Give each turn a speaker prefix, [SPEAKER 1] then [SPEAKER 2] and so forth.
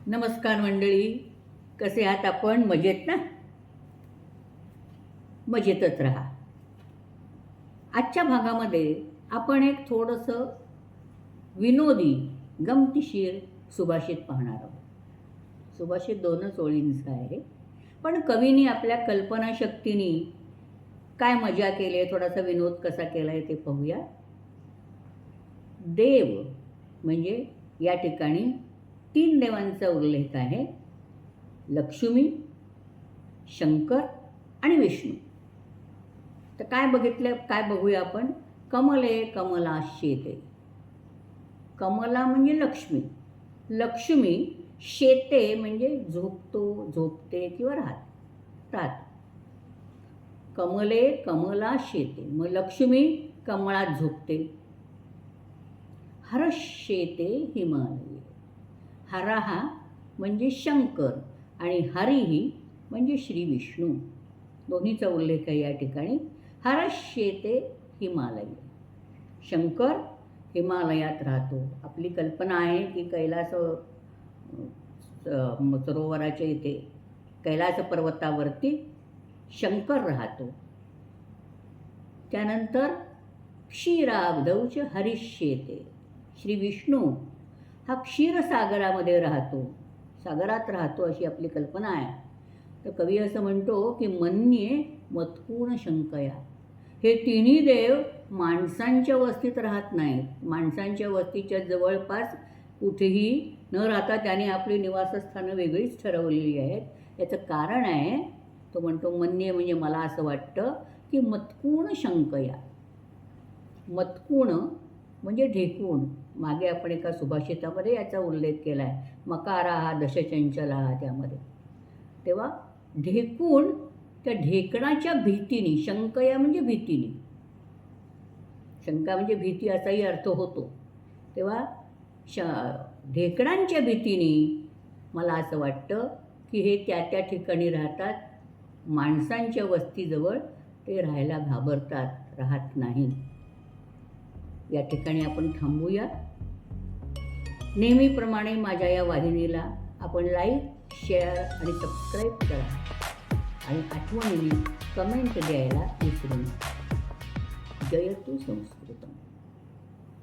[SPEAKER 1] नमस्कार मंडळी, कसे आहात आपण? मजेत ना? मजेतच राहा. आजच्या भागामध्ये आपण एक थोडंसं विनोदी, गमतीशीर सुभाषित पाहणार आहोत. सुभाषित 2च ओळींचं आहे, पण कवीनी आपल्या कल्पनाशक्तीने काय मजा केली आहे, थोडासा विनोद कसा केला आहे ते पाहूया. देव म्हणजे या ठिकाणी 3 देवांचा उल्लेख आहे: लक्ष्मी, शंकर आणि विष्णू. तर काय बघूया आपण? कमले कमलाशेते. कमला म्हणजे लक्ष्मी, लक्ष्मी शेते म्हणजे झोपतो, झोपते किंवा राहत. कमले कमलाशेते, मग लक्ष्मी कमळात झोपते. हर्षेते हिमालये. हरा हा म्हणजे शंकर आणि हरिही म्हणजे श्री विष्णू, दोन्हीचा उल्लेख आहे या ठिकाणी. हर्षेते हिमालये, शंकर हिमालयात राहतो. आपली कल्पना आहे की कैलास सरोवराच्या इथे कैलास पर्वतावरती शंकर राहतो. त्यानंतर क्षीराब्धौच हरिष्येते, श्री विष्णू हा क्षीरसागरामध्ये राहतो, सागरात राहतो अशी आपली कल्पना आहे. तर कवी असं म्हणतो की मन्ये मत्कूण शंकया. हे तिन्ही देव माणसांच्या वस्तीत राहत नाहीत, माणसांच्या वस्तीच्या जवळपास कुठेही न राहता त्याने आपली निवासस्थानं वेगळीच ठरवलेली आहेत. याचं कारण आहे, तो म्हणतो मन्ये म्हणजे मला असं वाटतं की मत्कूण शंकया. मत्कूण म्हणजे ढेकूण. मागे आपण एका सुभाषितामध्ये याचा उल्लेख केला आहे, मकारा हा दशचंचला हा त्यामध्ये. तेव्हा ढेकूण त्या ढेकणाच्या भीतीने, शंकया म्हणजे भीतीने, शंका म्हणजे भीती असाही अर्थ होतो. तेव्हा ढेकणांच्या भीतीने मला असं वाटतं की हे त्या ठिकाणी राहतात, माणसांच्या वस्तीजवळ ते राहायला घाबरतात, राहत नाही. या ठिकाणी आपण थांबूया. नेहमीप्रमाणे माझ्या या वाहिनीला आपण लाईक, शेअर आणि सबस्क्राईब करा आणि आठवणीने कमेंट द्यायला विसरू नका. जयतु संस्कृतम.